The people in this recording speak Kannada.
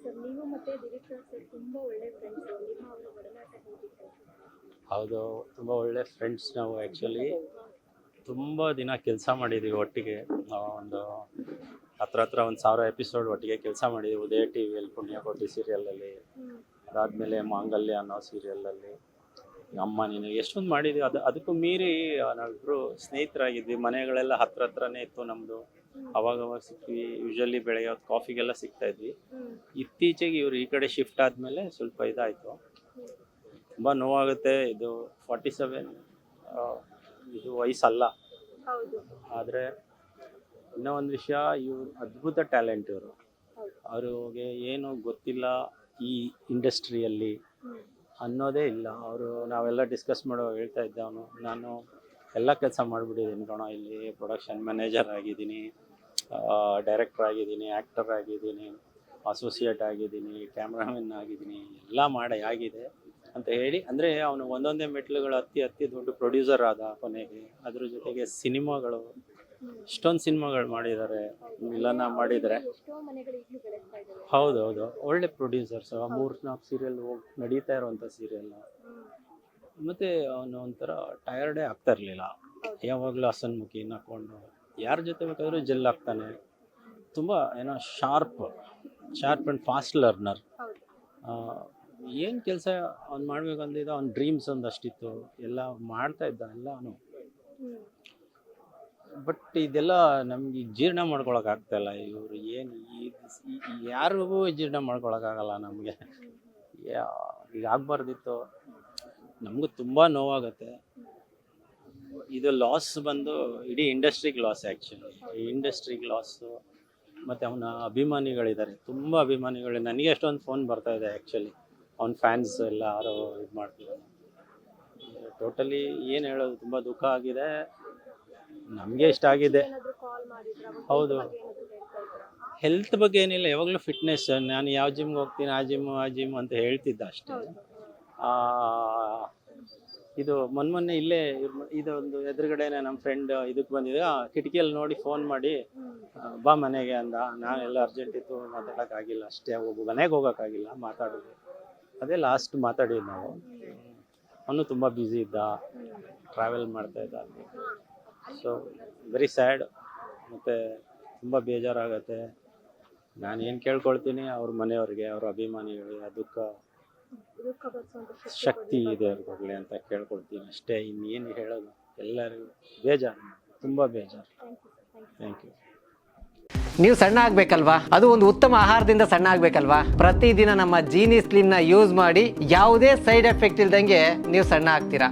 ಸರ್ ನೀವು ಮತ್ತೆ ದಿಲೀಪ್ ಸರ್ ತುಂಬಾ ಒಳ್ಳೆ ಫ್ರೆಂಡ್ಸ್. ನಿಮ್ಮ ಅವರ ಒಡನಾಟ ಹೇಗಿತ್ತು? ಹೌದು, ತುಂಬ ಒಳ್ಳೆ ಫ್ರೆಂಡ್ಸ್ ನಾವು. ಆ್ಯಕ್ಚುಲಿ ತುಂಬ ದಿನ ಕೆಲಸ ಮಾಡಿದ್ದೀವಿ ಒಟ್ಟಿಗೆ. ಒಂದು ಹತ್ರ 1,000 ಎಪಿಸೋಡ್ ಒಟ್ಟಿಗೆ ಕೆಲಸ ಮಾಡಿದ್ದೀವಿ. ಉದಯ ಟಿ ವಿಯಲ್ಲಿ ಪುಣ್ಯಕೋಟಿ ಸೀರಿಯಲಲ್ಲಿ, ಅದಾದಮೇಲೆ ಮಾಂಗಲ್ಯ ಅನ್ನೋ ಸೀರಿಯಲಲ್ಲಿ, ಅಮ್ಮ ನೀನು ಎಷ್ಟೊಂದು ಮಾಡಿದ್ದೀವಿ. ಅದಕ್ಕೂ ಮೀರಿ ನಾವಿಬ್ಬರು ಸ್ನೇಹಿತರಾಗಿದ್ವಿ. ಮನೆಗಳೆಲ್ಲ ಹತ್ರನೇ ಇತ್ತು ನಮ್ಮದು. ಅವಾಗ ಸಿಕ್ವಿ. ಯೂಶ್ವಲಿ ಬೆಳಗ್ಗೆ ಹೊತ್ತು ಕಾಫಿಗೆಲ್ಲ ಸಿಗ್ತಾಯಿದ್ವಿ. ಇತ್ತೀಚೆಗೆ ಇವರು ಈ ಕಡೆ ಶಿಫ್ಟ್ ಆದಮೇಲೆ ಸ್ವಲ್ಪ ಇದಾಯಿತು. ತುಂಬ ನೋವಾಗುತ್ತೆ. ಇದು 47 ಇದು ವಯಸ್ಸಲ್ಲ. ಆದರೆ ಇನ್ನೂ ಒಂದು ವಿಷಯ, ಇವರು ಅದ್ಭುತ ಟ್ಯಾಲೆಂಟ್. ಅವ್ರಿಗೆ ಏನು ಗೊತ್ತಿಲ್ಲ ಈ ಇಂಡಸ್ಟ್ರಿಯಲ್ಲಿ ಅನ್ನೋದೇ ಇಲ್ಲ. ನಾವೆಲ್ಲ ಡಿಸ್ಕಸ್ ಮಾಡುವಾಗ ಹೇಳ್ತಾ ಇದ್ದೆ, ನಾನು ಎಲ್ಲ ಕೆಲಸ ಮಾಡಿಬಿಟ್ಟಿದ್ದೀನಿ ಕಣೋ. ಇಲ್ಲಿ ಪ್ರೊಡಕ್ಷನ್ ಮ್ಯಾನೇಜರ್ ಆಗಿದ್ದೀನಿ, ಡೈರೆಕ್ಟರ್ ಆಗಿದ್ದೀನಿ, ಆ್ಯಕ್ಟರ್ ಆಗಿದ್ದೀನಿ, ಅಸೋಸಿಯೇಟ್ ಆಗಿದ್ದೀನಿ, ಕ್ಯಾಮ್ರಾಮನ್ ಆಗಿದ್ದೀನಿ, ಎಲ್ಲ ಆಗಿದೆ ಅಂತ ಹೇಳಿ. ಅಂದರೆ ಅವನು ಒಂದೊಂದೇ ಮೆಟ್ಲುಗಳು ಹತ್ತಿ ದೊಡ್ಡ ಪ್ರೊಡ್ಯೂಸರ್ ಆದ ಕೊನೆಗೆ. ಅದ್ರ ಜೊತೆಗೆ ಸಿನಿಮಾಗಳು, ಇಷ್ಟೊಂದು ಸಿನಿಮಾಗಳು ಮಾಡಿದ್ದಾರೆ. ಮಿಲನ ಮಾಡಿದರೆ. ಹೌದು, ಒಳ್ಳೆ ಪ್ರೊಡ್ಯೂಸರ್ಸ್. 3-4 ಸೀರಿಯಲ್ ನಡೀತಾ ಇರೋವಂಥ ಸೀರಿಯಲ್. ಮತ್ತು ಅವನು ಒಂಥರ ಟಯರ್ಡೇ ಆಗ್ತಾ ಇರಲಿಲ್ಲ. ಯಾವಾಗಲೂ ಹಸನ್ಮುಖಿ ಹಾಕ್ಕೊಂಡು ಯಾರ ಜೊತೆ ಬೇಕಾದರೂ ಜೆಲ್ ಆಗ್ತಾನೆ. ತುಂಬ ಶಾರ್ಪ್ ಆ್ಯಂಡ್ ಫಾಸ್ಟ್ ಲರ್ನರ್. ಏನು ಕೆಲಸ ಅವ್ನು ಮಾಡಬೇಕಂದಿದ್ದ, ಅವ್ನ ಡ್ರೀಮ್ಸ್ ಒಂದಷ್ಟಿತ್ತು, ಎಲ್ಲ ಮಾಡ್ತಾ ಇದ್ದ ಎಲ್ಲ ಅವನು. ಬಟ್ ಇದೆಲ್ಲ ನಮ್ಗೆ ಜೀರ್ಣ ಮಾಡ್ಕೊಳಕ್ಕಾಗ್ತಾಯಿಲ್ಲ. ಇವರು ಏನು ಯಾರಿಗೂ ಜೀರ್ಣ ಮಾಡ್ಕೊಳಕ್ಕಾಗಲ್ಲ ನಮಗೆ. ಈಗ ಆಗಬಾರ್ದಿತ್ತು. ನಮಗೂ ತುಂಬ ನೋವಾಗುತ್ತೆ. ಇದು ಲಾಸ್ ಬಂದು ಇಡೀ ಇಂಡಸ್ಟ್ರಿಗೆ ಲಾಸ್. ಆ್ಯಕ್ಚುಲಿ ಇಂಡಸ್ಟ್ರಿಗೆ ಲಾಸು. ಮತ್ತು ಅವನ ಅಭಿಮಾನಿಗಳಿದ್ದಾರೆ, ತುಂಬ ಅಭಿಮಾನಿಗಳು. ನನಗೆ ಅಷ್ಟೊಂದು ಫೋನ್ ಬರ್ತಾಯಿದೆ. ಆ್ಯಕ್ಚುಲಿ ಅವ್ನ ಫ್ಯಾನ್ಸ್ ಎಲ್ಲ ಯಾರೋ ಇದು ಮಾಡ್ತಿದ್ದಾರೆ. ಟೋಟಲಿ ಏನು ಹೇಳೋದು, ತುಂಬ ದುಃಖ ಆಗಿದೆ. ನಮಗೆ ಇಷ್ಟ ಆಗಿದೆ. ಹೌದು, ಹೆಲ್ತ್ ಬಗ್ಗೆ ಏನಿಲ್ಲ, ಯಾವಾಗಲೂ ಫಿಟ್ನೆಸ್. ನಾನು ಯಾವ ಜಿಮ್ಗೆ ಹೋಗ್ತೀನಿ, ಆ ಜಿಮ್ ಅಂತ ಹೇಳ್ತಿದ್ದ ಅಷ್ಟೇ. ಇದು ಮೊನ್ನೆ ಇಲ್ಲೇ ಇದೊಂದು ಎದುರುಗಡೆನೆ ನಮ್ಮ ಫ್ರೆಂಡ್ ಇದಕ್ಕೆ ಬಂದಿದ್ದೆ. ಕಿಟಕಿಯಲ್ಲಿ ನೋಡಿ ಫೋನ್ ಮಾಡಿ ಬಾ ಮನೆಗೆ ಅಂದ. ನಾನೆಲ್ಲ ಅರ್ಜೆಂಟ್ ಇತ್ತು, ಮಾತಾಡೋಕ್ಕಾಗಿಲ್ಲ ಅಷ್ಟೇ. ಮನೆಗೆ ಹೋಗೋಕ್ಕಾಗಿಲ್ಲ, ಮಾತಾಡೋದು ಅದೇ ಲಾಸ್ಟ್ ಮಾತಾಡಿದ್ದು ನಾವು. ಅವನು ತುಂಬ ಬ್ಯುಸಿ ಇದ್ದ, ಟ್ರಾವೆಲ್ ಮಾಡ್ತಾ ಇದ್ದ. So very sad. ಮತ್ತು ತುಂಬ ಬೇಜಾರಾಗತ್ತೆ. ನಾನು ಏನು ಕೇಳ್ಕೊಳ್ತೀನಿ, ಅವ್ರ ಮನೆಯವ್ರಿಗೆ, ಅವ್ರ ಅಭಿಮಾನಿಗಳಿಗೆ ಅದಕ್ಕೆ ಶಕ್ತಿ ಇದೆ ಅವ್ರಿಗೊಳ್ಳೆ ಅಂತ ಕೇಳ್ಕೊಳ್ತೀನಿ ಅಷ್ಟೇ. ಇನ್ನೇನು ಹೇಳೋದು, ಎಲ್ಲರಿಗೂ ಬೇಜಾರು, ತುಂಬ ಬೇಜಾರು. Thank you. ನೀವು ಸಣ್ಣ ಆಗಬೇಕಲ್ವಾ? ಅದು ಒಂದು ಉತ್ತಮ ಆಹಾರದಿಂದ ಸಣ್ಣ ಆಗಬೇಕಲ್ವಾ? ಪ್ರತಿದಿನ ನಮ್ಮ ಜೀನಿ ಸ್ಲಿಮ್ನ ಯೂಸ್ ಮಾಡಿ ಯಾವುದೇ ಸೈಡ್ ಎಫೆಕ್ಟ್ ಇಲ್ದಂಗೆ ನೀವು ಸಣ್ಣ ಆಗ್ತೀರಾ.